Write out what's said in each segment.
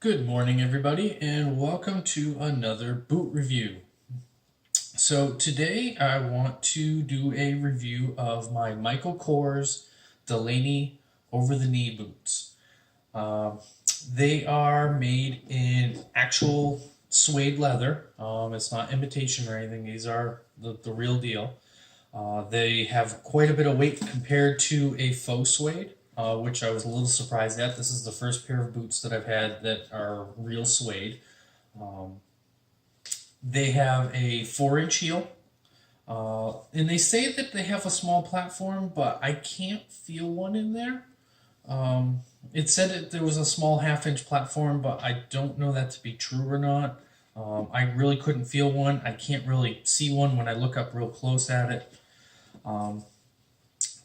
Good morning, everybody, and welcome to another boot review. So today I want to do a review of my Michael Kors Delaney over-the-knee boots. They are made in actual suede leather. It's not imitation or anything. These are the real deal. They have quite a bit of weight compared to a faux suede, which I was a little surprised at. This is the first pair of boots that I've had that are real suede. Um, they have a 4-inch heel, and they say that they have a small platform, but I can't feel one in there. It said that there was a small half-inch platform, but I don't know that to be true or not. I really couldn't feel one. I can't really see one when I look up real close at it. Um,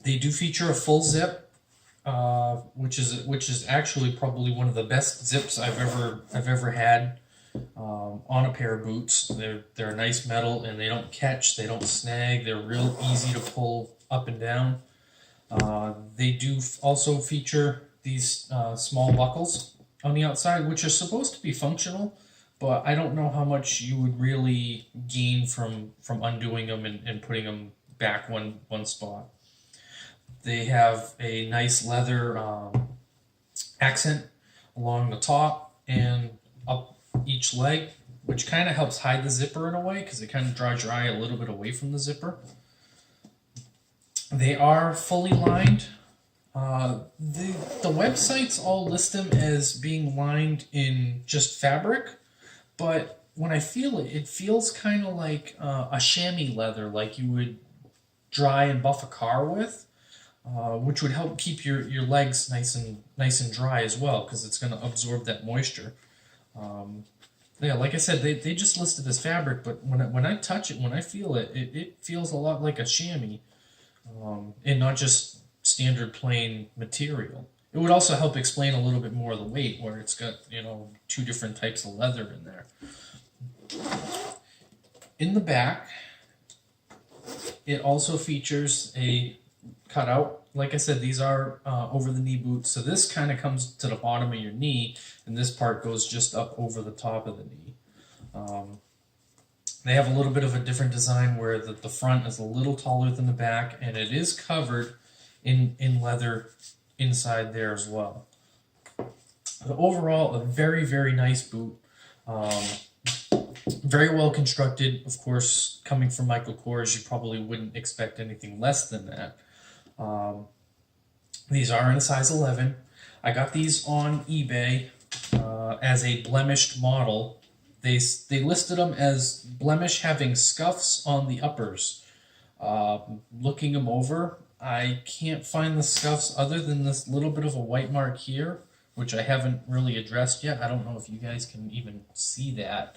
they do feature a full zip, which is actually probably one of the best zips I've ever had on a pair of boots. They're a nice metal and they don't catch, they don't snag. They're real easy to pull up and down. They do also feature these small buckles on the outside, which are supposed to be functional, but I don't know how much you would really gain from undoing them and putting them back one spot. They have a nice leather accent along the top and up each leg, which kind of helps hide the zipper in a way because it kind of draws your eye a little bit away from the zipper. They are fully lined. The websites all list them as being lined in just fabric, but when I feel it, it feels kind of like a chamois leather, like you would dry and buff a car with, which would help keep your legs nice and dry as well, because it's going to absorb that moisture. Yeah, like I said, they just list it as fabric, but when I touch it, when I feel it, it feels a lot like a chamois, and not just standard plain material. It would also help explain a little bit more of the weight, where it's got two different types of leather in there. In the back, it also features a cutout. Like I said, these are over the knee boots, so this kind of comes to the bottom of your knee, and this part goes just up over the top of the knee. They have a little bit of a different design where the front is a little taller than the back, and it is covered in leather inside there as well. But overall, a very, very nice boot. Very well constructed. Of course, coming from Michael Kors, you probably wouldn't expect anything less than that. These are in a size 11. I got these on eBay as a blemished model. They listed them as blemish having scuffs on the uppers. Looking them over, I can't find the scuffs other than this little bit of a white mark here, which I haven't really addressed yet. I don't know if you guys can even see that.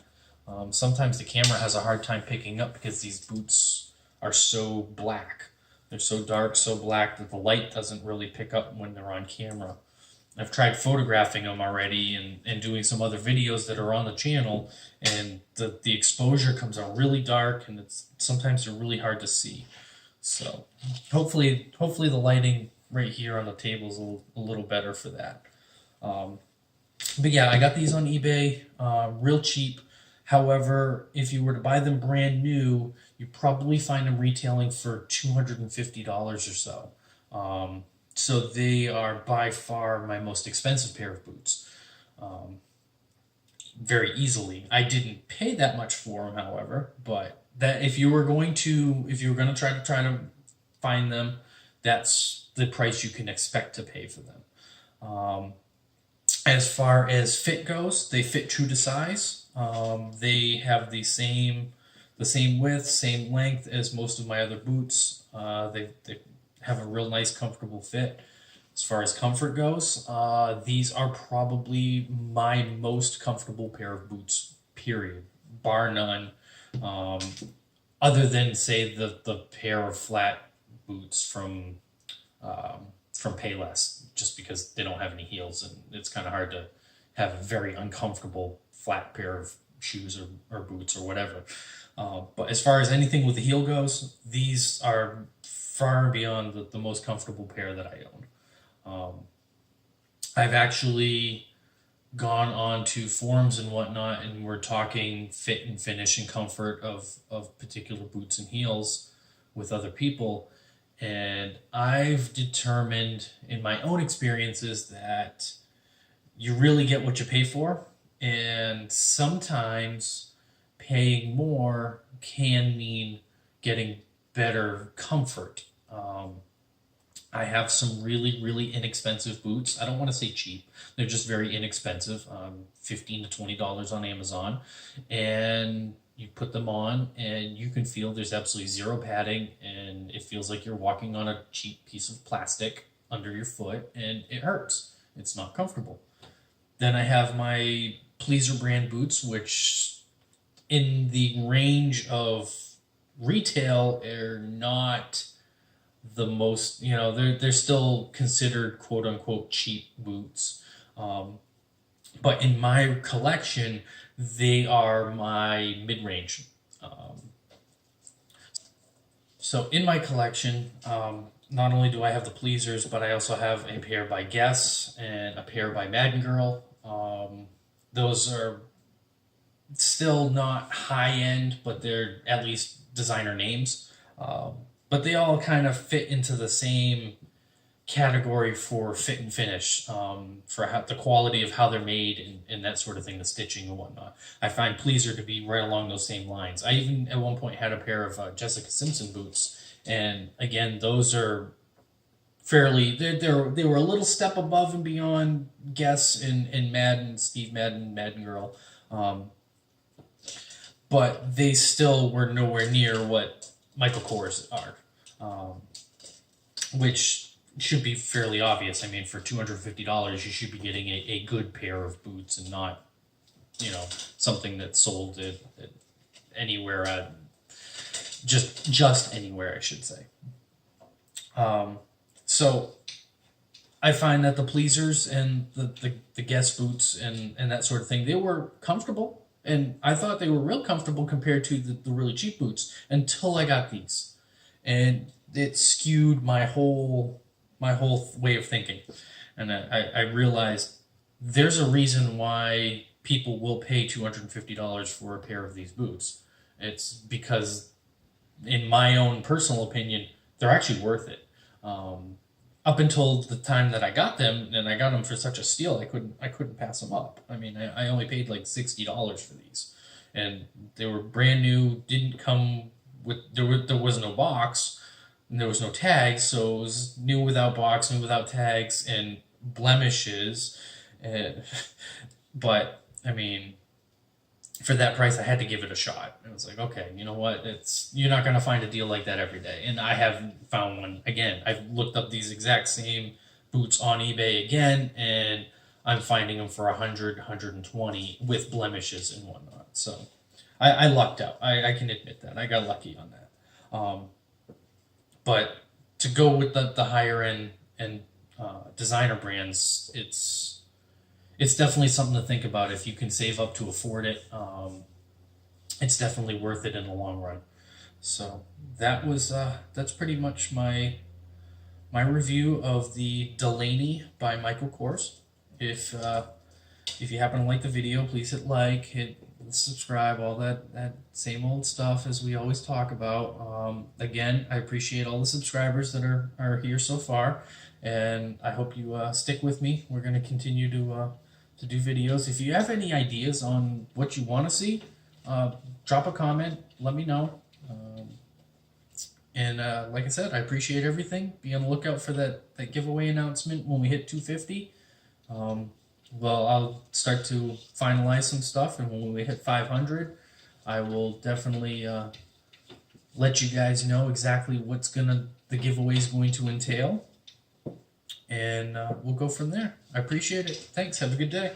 Sometimes the camera has a hard time picking up because these boots are so black. They're so dark, so black that the light doesn't really pick up when they're on camera. I've tried photographing them already and doing some other videos that are on the channel, and the exposure comes out really dark, and sometimes they're really hard to see. So hopefully the lighting right here on the table is a little better for that. But yeah, I got these on eBay, real cheap. However, if you were to buy them brand new, you probably find them retailing for $250 or so. So they are by far my most expensive pair of boots. Very easily. I didn't pay that much for them, however, but that if you were going to try to find them, that's the price you can expect to pay for them. As far as fit goes, they fit true to size. They have the same width, same length as most of my other boots. They have a real nice, comfortable fit. As far as comfort goes, these are probably my most comfortable pair of boots, period, bar none. Other than, say, the pair of flat boots from Payless, just because they don't have any heels, and it's kind of hard to have a very uncomfortable flat pair of shoes or boots or whatever. But as far as anything with the heel goes, these are far beyond the most comfortable pair that I own. I've actually gone on to forums and whatnot, and we're talking fit and finish and comfort of particular boots and heels with other people. And I've determined in my own experiences that you really get what you pay for. And sometimes paying more can mean getting better comfort. I have some really, really inexpensive boots. I don't want to say cheap. They're just very inexpensive, $15 to $20 on Amazon. And you put them on and you can feel there's absolutely zero padding, and it feels like you're walking on a cheap piece of plastic under your foot, and it hurts. It's not comfortable. Then I have my Pleaser brand boots, which in the range of retail are not the most, they're still considered quote unquote cheap boots. But in my collection, they are my mid range. So in my collection, not only do I have the Pleasers, but I also have a pair by Guess and a pair by Madden Girl. Those are still not high end, but they're at least designer names. But they all kind of fit into the same category for fit and finish, for the quality of how they're made and that sort of thing, the stitching and whatnot. I find Pleaser to be right along those same lines. I even at one point had a pair of Jessica Simpson boots, and again, those are fairly they were a little step above and beyond Guess and Madden, Steve Madden, Madden Girl, but they still were nowhere near what Michael Kors are, which should be fairly obvious. I mean, for $250, you should be getting a good pair of boots and not, something that's sold at anywhere, just anywhere, I should say. So I find that the Pleasers and the Guess boots and that sort of thing, they were comfortable. And I thought they were real comfortable compared to the really cheap boots until I got these. And it skewed my whole way of thinking. And I realized there's a reason why people will pay $250 for a pair of these boots. It's because, in my own personal opinion, they're actually worth it. Up until the time that I got them, and I got them for such a steal, I couldn't pass them up. I mean, I only paid like $60 for these, and they were brand new. Didn't come with there was no box, and there was no tags, so it was new without box, new without tags, and blemishes. And, but I mean, for that price, I had to give it a shot. It was like, okay, you know what? You're not gonna find a deal like that every day, and I haven't found one. Again, I've looked up these exact same boots on eBay again, and I'm finding them for 100, 120 with blemishes and whatnot. So I lucked out. I can admit that. I got lucky on that. But to go with the higher end and designer brands, it's definitely something to think about. If you can save up to afford it, it's definitely worth it in the long run. So that's pretty much my review of the Delaney by Michael Kors. If you happen to like the video, please hit like, hit subscribe, all that same old stuff as we always talk about. Again, I appreciate all the subscribers that are here so far, and I hope you stick with me. We're going to continue to do videos. If you have any ideas on what you want to see, drop a comment, let me know. And like I said, I appreciate everything. Be on the lookout for that giveaway announcement when we hit 250. Well, I'll start to finalize some stuff, and when we hit 500, I will definitely let you guys know exactly what the giveaway is going to entail, and we'll go from there. I appreciate it. Thanks. Have a good day.